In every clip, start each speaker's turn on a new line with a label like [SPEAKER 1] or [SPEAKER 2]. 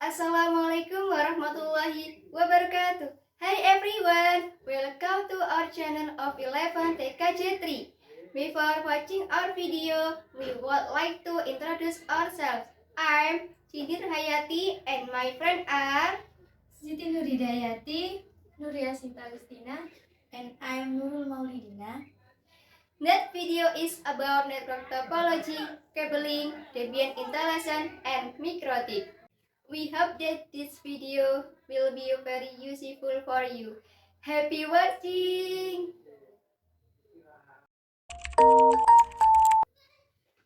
[SPEAKER 1] Assalamualaikum warahmatullahi wabarakatuh. Hi everyone, welcome to our channel of 11 TKJ3. Before watching our video, we would like to introduce ourselves. I'm Cindy Hayati and my friend are
[SPEAKER 2] Siti Nuridayati, Nuria Sinta Agustina,
[SPEAKER 3] and I'm Nurul Maulidina.
[SPEAKER 1] That video is about network topology, cabling, Debian installation, and MikroTik. We hope that this video will be very useful for you. Happy watching!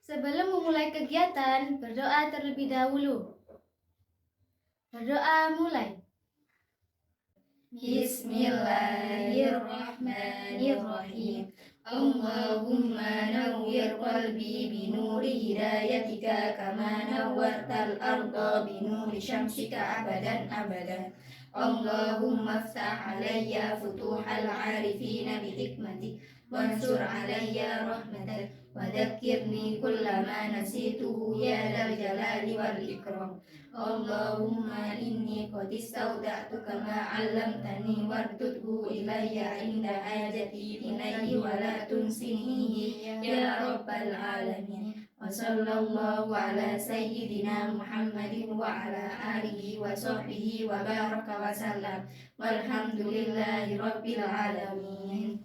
[SPEAKER 2] Sebelum memulai kegiatan, berdoa terlebih dahulu. Berdoa mulai.
[SPEAKER 3] Bismillahirrahmanirrahim. Allahumma nawwir qalbi binuri hidayatika kama nawwartal arda binuri syamsika abadan abadan. Allahumma ftah alayya futuhal arifina bihikmatik wansur alayya rahmatak wa dhakkirni kullama nasituhu ya dal jalali wal ikram. Allahumma inni qad istawda'tuka ma 'allamtani wardudhu ilayya 'inda hajati ilayhi wa la tunsinihi ya rabbal alamin. Wa sallallahu ala sayyidina Muhammadin wa ala alihi wa sahbihi wa baraka wa sallam. Walhamdulillahi rabbil alamin.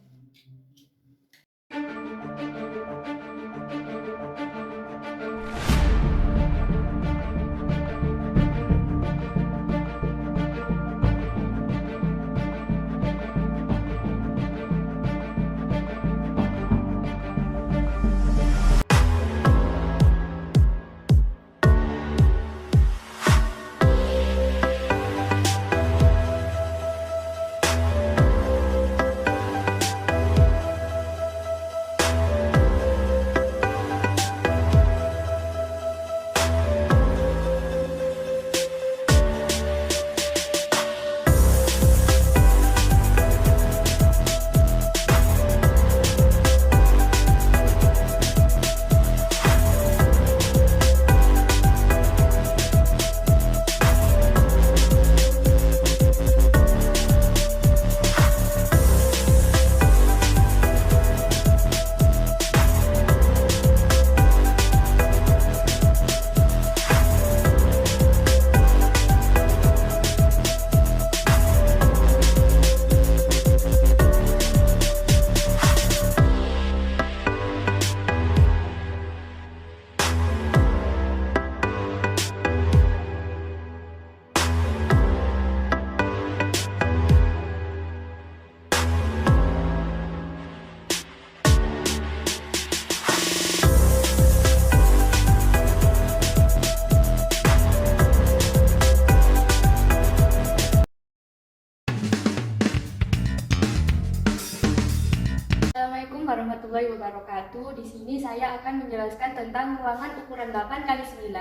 [SPEAKER 2] Assalamualaikum warahmatullahi wabarakatuh. Di sini saya akan menjelaskan tentang ruangan ukuran 8x9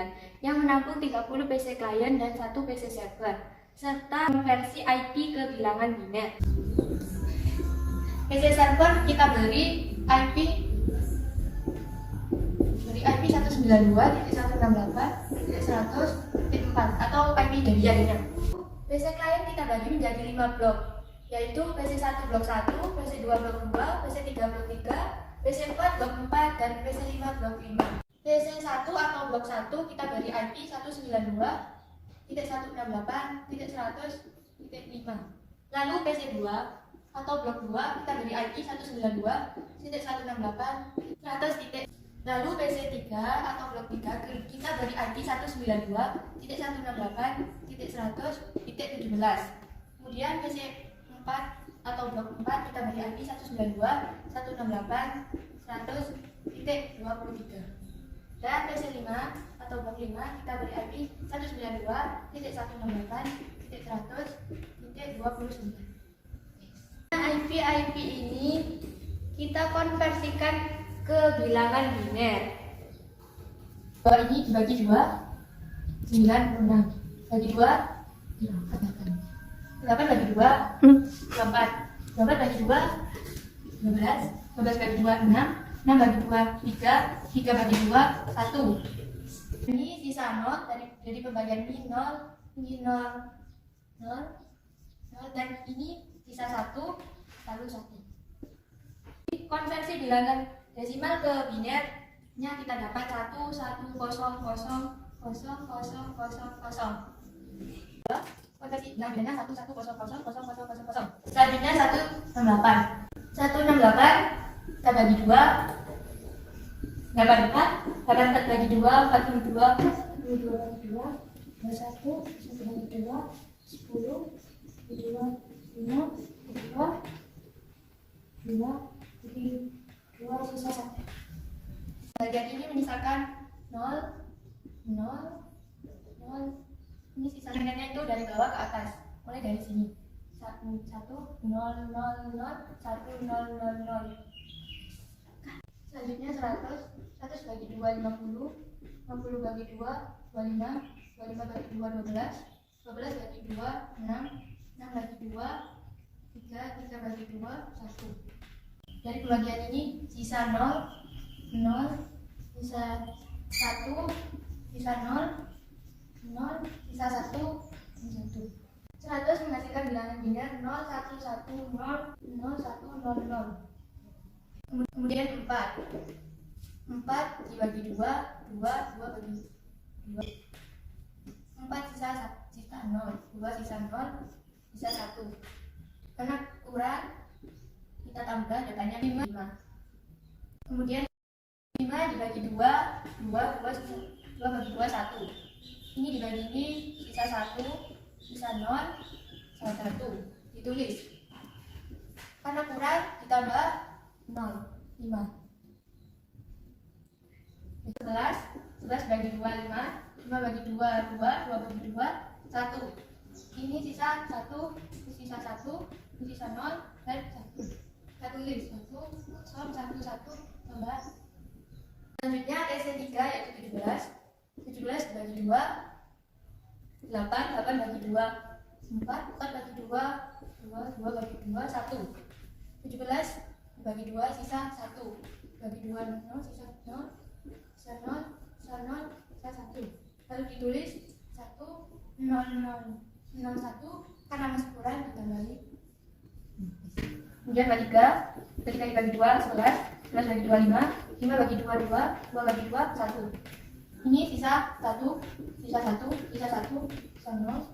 [SPEAKER 2] yang menampung 30 PC client dan 1 PC server serta konversi IP ke bilangan binet. PC server kita beri IP 192.168.100.4 atau IP Debian-nya. PC client kita bagi menjadi 5 blok, yaitu PC1 blok 1, PC2 blok 2, PC3 blok 3, PC4 blok 4, dan PC5 blok 5. PC1 atau blok 1 kita beri IP 192.168.100.5. Lalu PC2 atau blok 2 kita beri IP 192.168.100. Lalu PC3 atau blok 3 kita beri IP 192.168.100.17. Kemudian PC4 atau blok 4 kita beri IP 192, 168, 100.23. Dan PC5 atau blok 5 kita beri IP 192.168.100.29. IP ini kita konversikan ke bilangan biner. Ini dibagi 2, 96. Bagi 2, 8 bagi 2, 24. 24 bagi 2, 12. 12 bagi 2, 6. 6 bagi 2, 3. 3 bagi 2, 1. Ini sisa 0 dari pembagian ini 0. Ini 0, 0, 0. Dan ini sisa 1, lalu 1. Konversi bilangan desimal ke binernya kita dapat 1100000. Konversi bilangan binernya 1100000. Selanjutnya 168. 168 kita bagi 2. 84. 84 bagi 2, 42. 42 bagi 2, 21. 1 bagi 2, 10. 2, 5, 2, 2, sisa 1. Bagian ini menyisakan 0, 0, 0. Ini sisa binernya itu dari bawah ke atas, mulai dari sini 1, 0, 0, 0, 1, 0, 0, 0. Selanjutnya 100. 100 bagi 2, 50. 50 bagi 2, 25. 25 bagi 2, 12. 12 bagi 2, 6. 6 bagi 2, 3. 3 bagi 2, 1. Dari pembagian ini sisa 0, 0, sisa 1, sisa 0, 0, sisa 1, 1. 100 menghasilkan bilangan biner 0, 1, 1, 0, 0, 1, 0, 0. Kemudian 4. 4 dibagi 2, 2 bagi 2. 4 sisa 0, 2 sisa 0, sisa 1. Karena kurang, kita tambah datanya 5. Kemudian 5 dibagi 2, 2 bagi 2, 1. Ini dibagi ini, sisa 1, sisa 0, sisa 1. Ditulis. Karena kurang, ditambah 0, 5. 11 bagi 2, 5. 5 bagi 2, 2 bagi 2, 1. Ini sisa 1, sisa 1, sisa 0, dan 1. Kita tulis 1, 1, 1, tambah. Selanjutnya TC3 yaitu 17. 17 bagi 2, 8. 8 bagi 2, 4. 4 bagi 2, 2 bagi 2, 1. 17 bagi 2, sisa 1. Bagi 2, 0, sisa 0, sisa 0, sisa 0, sisa 1. Lalu ditulis 1, 0, 0, 0, 1. Karena masih kurang, ditambahi. Kemudian bagi 3. Ketika dibagi 2, 11. 11 bagi 2, 5. 5 bagi 2, 2. 2 bagi 2, 1. Ini sisa 1, sisa 1, sisa 1, sisa 0.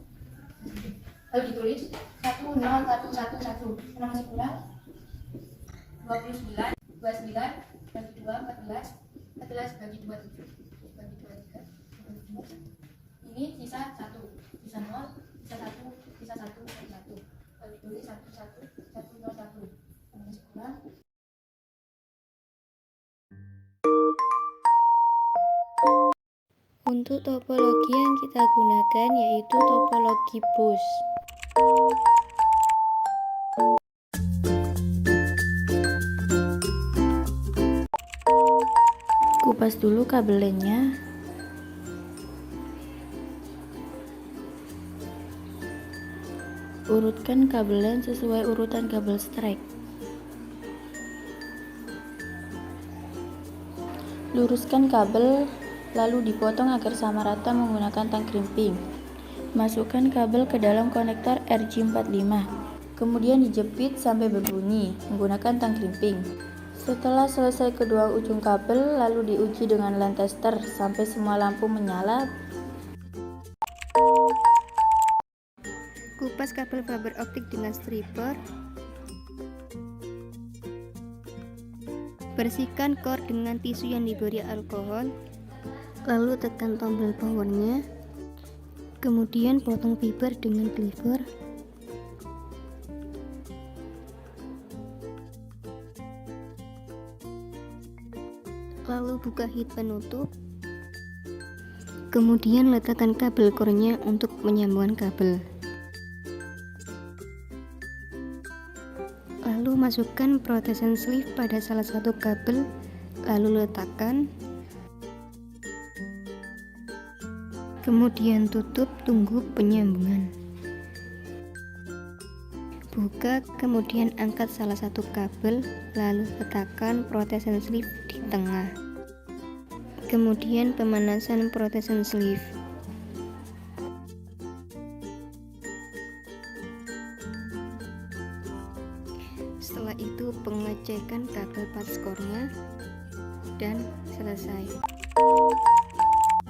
[SPEAKER 2] Lalu ditulis 1, 0, 1, 1, 1. Karena masih kurang, 29. 29 bagi 2, 14. 14 bagi 2, 7. Bagi 2, 3. Ini sisa 1, sisa 0, sisa 1, sisa 1, sisa 1. Lalu ditulis 1, 1, 1, 0, 1. Karena masih kurang.
[SPEAKER 3] Untuk topologi yang kita gunakan yaitu topologi bus. Kupas dulu kabelnya. Urutkan kabelan sesuai urutan kabel strike. Luruskan kabel lalu dipotong agar sama rata menggunakan tang crimping. Masukkan kabel ke dalam konektor RJ45. Kemudian dijepit sampai berbunyi menggunakan tang crimping. Setelah selesai kedua ujung kabel, lalu diuji dengan line tester sampai semua lampu menyala. Kupas kabel fiber optik dengan stripper. Bersihkan core dengan tisu yang diberi alkohol. Lalu tekan tombol powernya. Kemudian potong fiber dengan cleaver.
[SPEAKER 1] lalu buka hit penutup, kemudian letakkan kabel core-nya untuk menyambungkan kabel. Lalu masukkan protection sleeve pada salah satu kabel, lalu letakkan, kemudian tutup, tunggu penyambungan. Buka, kemudian angkat salah satu kabel, lalu letakkan protection sleeve di tengah. Kemudian pemanasan protection sleeve. Setelah itu pengecekan kabel parts core-nya dan selesai.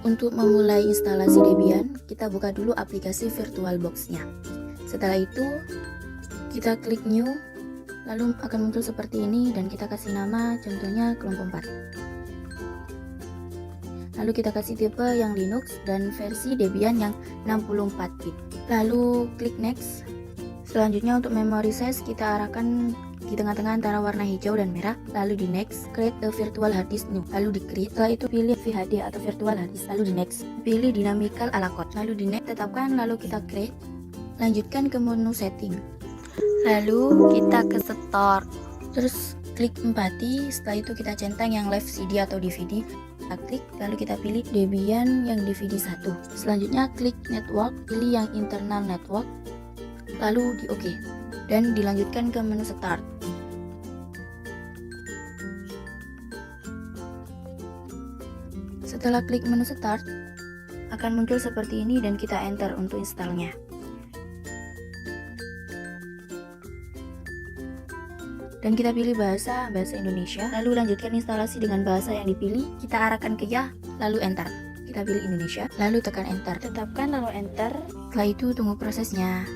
[SPEAKER 3] Untuk memulai instalasi Debian, kita buka dulu aplikasi VirtualBox-nya. Setelah itu, kita klik New, lalu akan muncul seperti ini dan kita kasih nama, contohnya kelompok 4. Lalu kita kasih tipe yang Linux dan versi Debian yang 64 bit. Lalu klik Next. Selanjutnya untuk memory size kita arahkan di tengah-tengah antara warna hijau dan merah, lalu di Next, create a virtual hard disk new, lalu di create. Setelah itu pilih VHD atau virtual hard disk, lalu di Next, pilih dynamical ala code, lalu di Next, tetapkan, lalu kita create. Lanjutkan ke menu setting, lalu kita ke store, terus klik empati. Setelah itu kita centang yang live CD atau DVD, kita klik, lalu kita pilih Debian yang DVD 1. Selanjutnya klik network, pilih yang internal network, lalu di OK, dan dilanjutkan ke menu start. Setelah klik menu start, akan muncul seperti ini dan kita enter untuk installnya. Dan kita pilih bahasa Indonesia, lalu lanjutkan instalasi dengan bahasa yang dipilih, kita arahkan ke ya, lalu enter. Kita pilih Indonesia, lalu tekan enter, tetapkan lalu enter. Setelah itu tunggu prosesnya.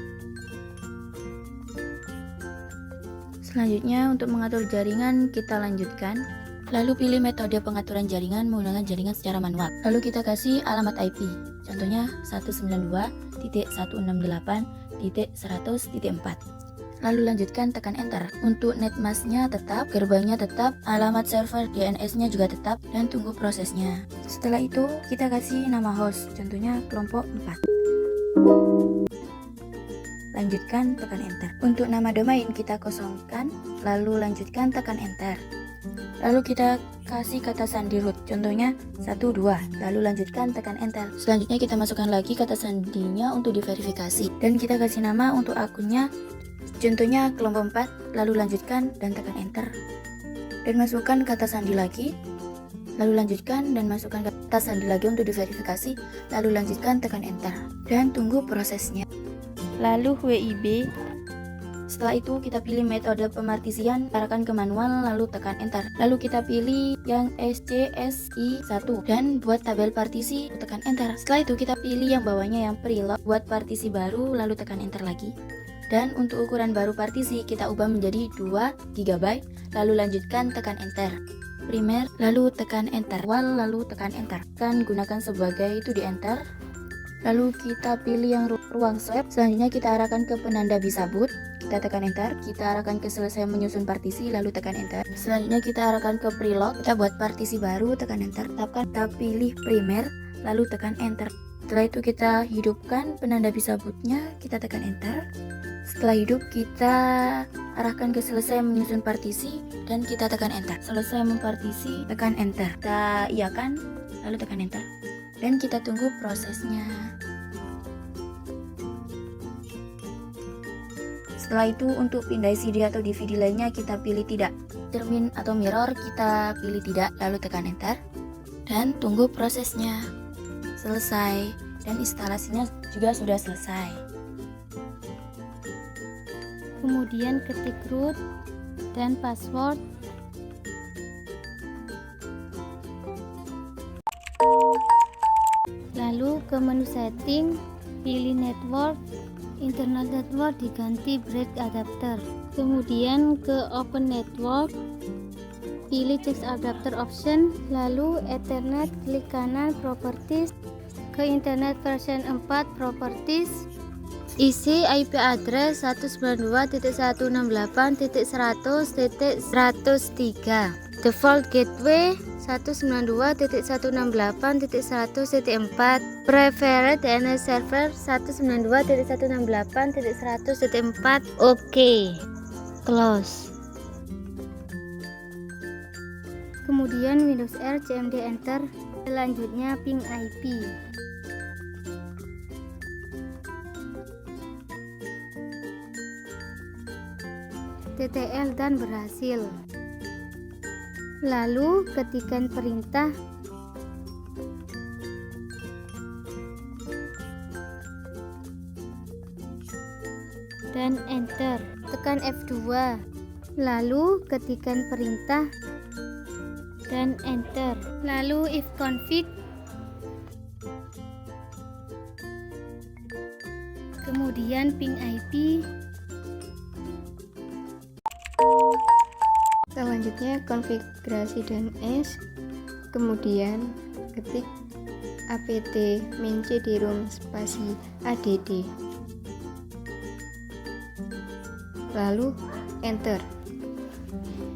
[SPEAKER 3] Selanjutnya untuk mengatur jaringan kita lanjutkan, lalu pilih metode pengaturan jaringan menggunakan jaringan secara manual. Lalu kita kasih alamat IP, contohnya 192.168.100.4. Lalu lanjutkan, tekan enter. Untuk netmasknya tetap, gerbangnya tetap, alamat server DNS-nya juga tetap, dan tunggu prosesnya. Setelah itu kita kasih nama host, contohnya kelompok 4. Lanjutkan, tekan enter. Untuk nama domain kita kosongkan, lalu lanjutkan, tekan enter. Lalu kita kasih kata sandi root, contohnya 12, lalu lanjutkan, tekan enter. Selanjutnya kita masukkan lagi kata sandinya untuk diverifikasi, dan kita kasih nama untuk akunnya, contohnya kelompok 4, lalu lanjutkan dan tekan enter. Dan masukkan kata sandi lagi, lalu lanjutkan dan masukkan kata sandi lagi untuk diverifikasi, lalu lanjutkan, tekan enter. Dan tunggu prosesnya. Lalu WIB. Setelah itu kita pilih metode pemartisian, arahkan ke manual, lalu tekan enter. Lalu kita pilih yang SCSI1 dan buat tabel partisi, tekan enter. Setelah itu kita pilih yang bawahnya yang preload, buat partisi baru, lalu tekan enter lagi. Dan untuk ukuran baru partisi kita ubah menjadi 2 GB, lalu lanjutkan, tekan enter. Primer, lalu tekan enter. Wall, lalu tekan enter. Kan gunakan sebagai itu di enter. Lalu kita pilih yang ruang swap. Selanjutnya kita arahkan ke penanda bisa boot, kita tekan enter. Kita arahkan ke selesai menyusun partisi, lalu tekan enter. Selanjutnya kita arahkan ke preload, kita buat partisi baru, tekan enter. Tetapkan, kita pilih primer, lalu tekan enter. Setelah itu kita hidupkan penanda bisa bootnya, kita tekan enter. Setelah hidup kita arahkan ke selesai menyusun partisi dan kita tekan enter. Selesai mempartisi, tekan enter. Kita iakan, lalu tekan enter. Dan kita tunggu prosesnya. Setelah itu untuk pindah CD atau DVD lainnya kita pilih tidak. Cermin atau mirror kita pilih tidak, lalu tekan enter. Dan tunggu prosesnya. Selesai. Dan instalasinya juga sudah selesai.
[SPEAKER 1] Kemudian ketik root dan password. Lalu ke menu setting, pilih network, internal network diganti break adapter. Kemudian ke open network, pilih change adapter option, lalu Ethernet, klik kanan properties, ke internet version 4 properties, isi IP address 192.168.100.103.
[SPEAKER 4] Default gateway 192.168.100.4. Preferred DNS server 192.168.100.4. Oke. Close. Kemudian Windows R cmd enter. Selanjutnya ping IP. TTL dan berhasil. Lalu ketikkan perintah dan enter. Tekan F2. Lalu ketikkan perintah dan enter. Lalu if config, kemudian ping IP.
[SPEAKER 1] Selanjutnya konfigurasi DNS, kemudian ketik apt min cd-rom spasi add, lalu enter.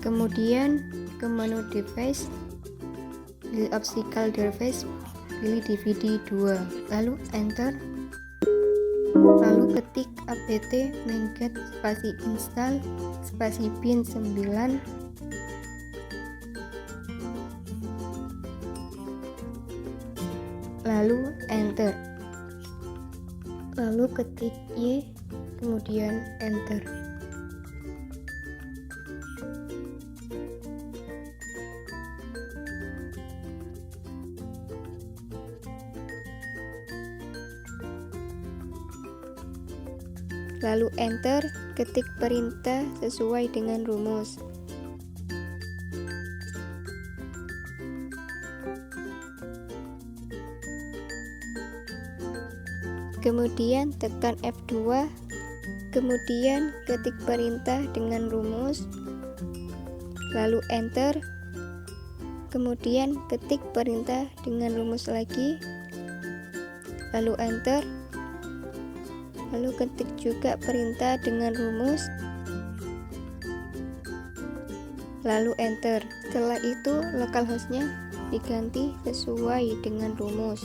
[SPEAKER 1] Kemudian ke menu device, pilih optical device, pilih DVD 2, lalu enter. Lalu ketik apt min-get spasi install spasi bin 9, lalu enter. Lalu ketik Y, kemudian enter. Lalu enter, ketik perintah sesuai dengan rumus. Kemudian tekan F2, kemudian ketik perintah dengan rumus, lalu enter, kemudian ketik perintah dengan rumus lagi, lalu enter, lalu ketik juga perintah dengan rumus, lalu enter. Setelah itu localhostnya diganti sesuai dengan rumus.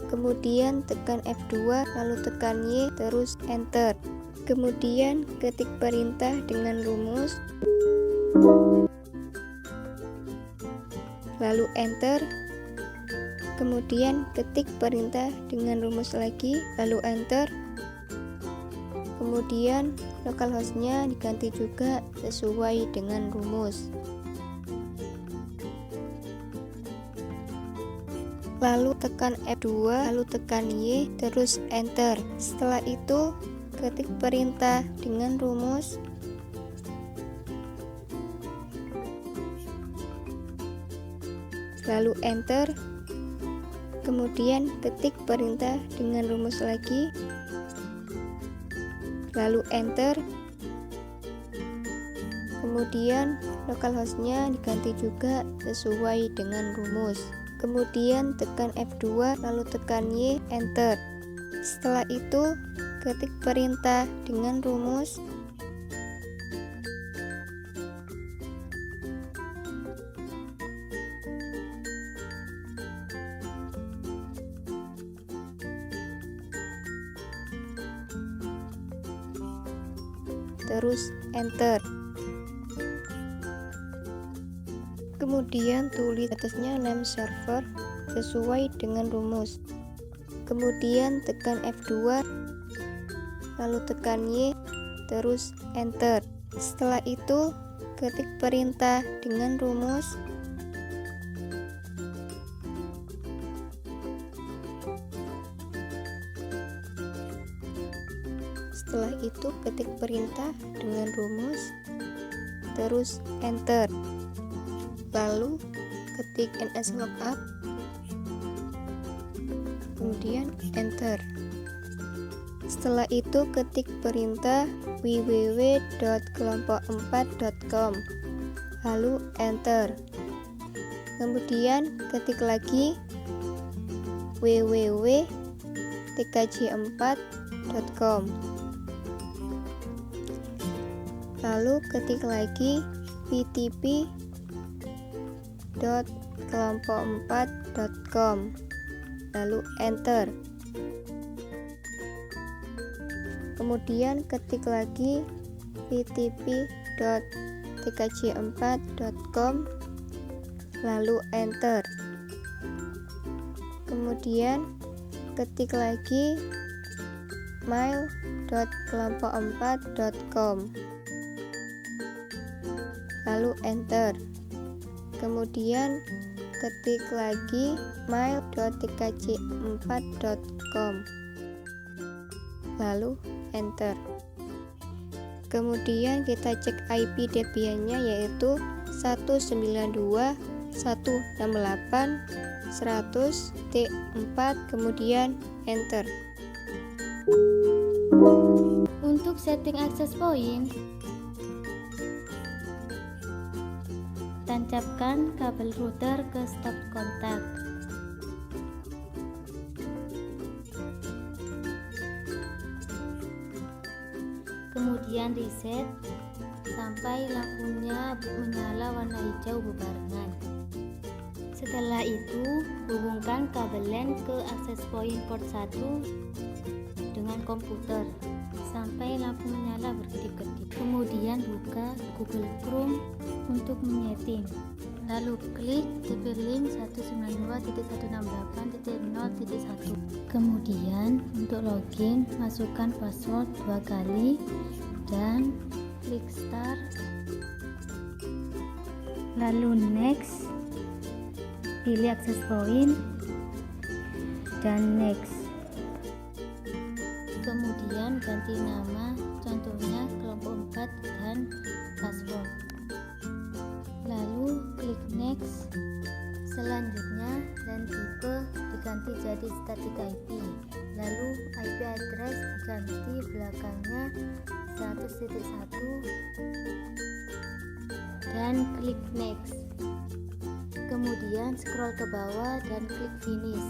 [SPEAKER 1] Kemudian tekan F2, lalu tekan Y, terus enter. Kemudian ketik perintah dengan rumus, lalu enter. Kemudian ketik perintah dengan rumus lagi, lalu enter. Kemudian localhostnya diganti juga sesuai dengan rumus. Lalu tekan F2, lalu tekan Y, terus enter. Setelah itu ketik perintah dengan rumus, lalu enter. Kemudian ketik perintah dengan rumus lagi, lalu enter. Kemudian localhostnya diganti juga sesuai dengan rumus. Kemudian tekan F2, lalu tekan Y, enter. Setelah itu ketik perintah dengan rumus, terus enter. Kemudian tulis atasnya name server sesuai dengan rumus. Kemudian tekan F2, lalu tekan Y, terus enter. Setelah itu ketik perintah dengan rumus, setelah itu ketik perintah dengan rumus, terus enter. Lalu ketik nslookup, kemudian enter. Setelah itu ketik perintah www.kelompok4.com, lalu enter. Kemudian ketik lagi www.tkj4.com.
[SPEAKER 4] lalu ketik lagi ptp.kelompok4.com, lalu enter. Kemudian ketik lagi ptp.tkj4.com, lalu enter. Kemudian ketik lagi mail.kelompok4.com, lalu enter. Kemudian ketik lagi mail.tkj4.com, lalu enter. Kemudian kita cek IP Debian-nya, yaitu 192.168.100.T4, kemudian enter.
[SPEAKER 3] Untuk setting access point, tancapkan kabel router ke stop kontak. Kemudian reset sampai lampunya menyala warna hijau bebarengan. Setelah itu, hubungkan kabel LAN ke access point port 1 dengan komputer sampai lampu menyala berkedip-kedip. Kemudian buka Google Chrome untuk menyeting. Lalu klik TP-Link 192.168.0.1. Kemudian untuk login, masukkan password 2 kali dan klik start. Lalu next, pilih access point dan next. Kemudian ganti nama, contohnya kelompok 4 dan password. Lalu klik next. Selanjutnya LAN tipe diganti jadi static IP. Lalu IP address diganti belakangnya 100.1 dan klik next. Kemudian scroll ke bawah dan klik finish.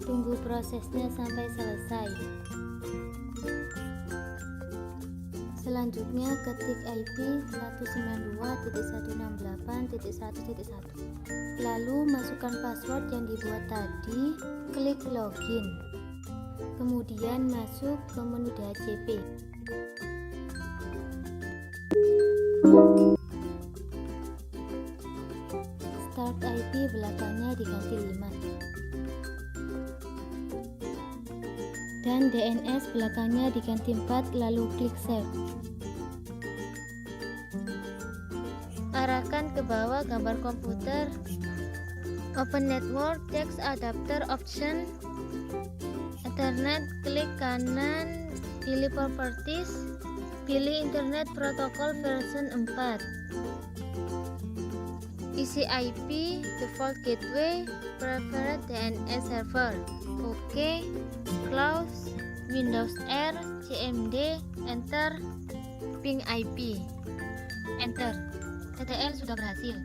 [SPEAKER 3] Tunggu prosesnya sampai selesai. Selanjutnya ketik IP 192.168.1.1. Lalu masukkan password yang dibuat tadi, klik login. Kemudian masuk ke menu DHCP. Start IP belakangnya diganti 5. Dan DNS belakangnya diganti 4, lalu klik save. Arahkan ke bawah gambar komputer, open network, text adapter option, Ethernet, klik kanan, pilih properties, pilih internet protocol version 4, isi IP, default gateway, preferred DNS server, OK, close, Windows R, CMD, enter, ping IP, enter. TTL sudah berhasil.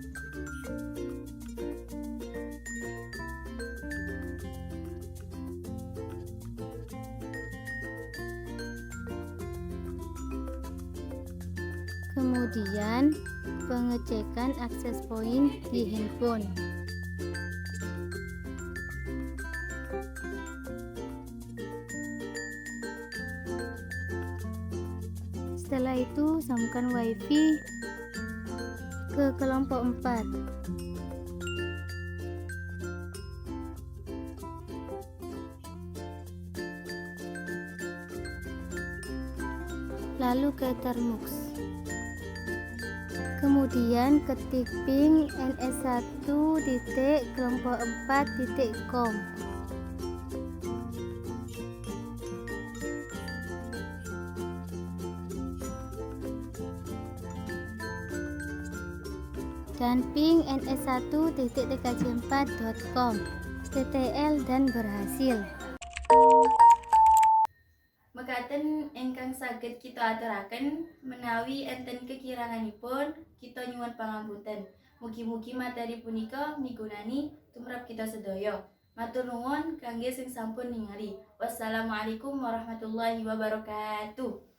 [SPEAKER 3] Kemudian pengecekan access point di handphone. Setelah itu sambungkan WiFi ke kelompok 4. Lalu ke Termux. Kemudian ketik ping ns1.kelompok4.com. dan ping ns1.tkj4.com. TTL dan berhasil.
[SPEAKER 2] Mekaten ingkang saged kita aturaken menawi enten kekiranganipun kita nyuwun pangapunten. Mugi-mugi materi punika migunani tumrap kita sedaya. Matur nuwun kangge sing sampun ningali. Wassalamualaikum warahmatullahi wabarakatuh.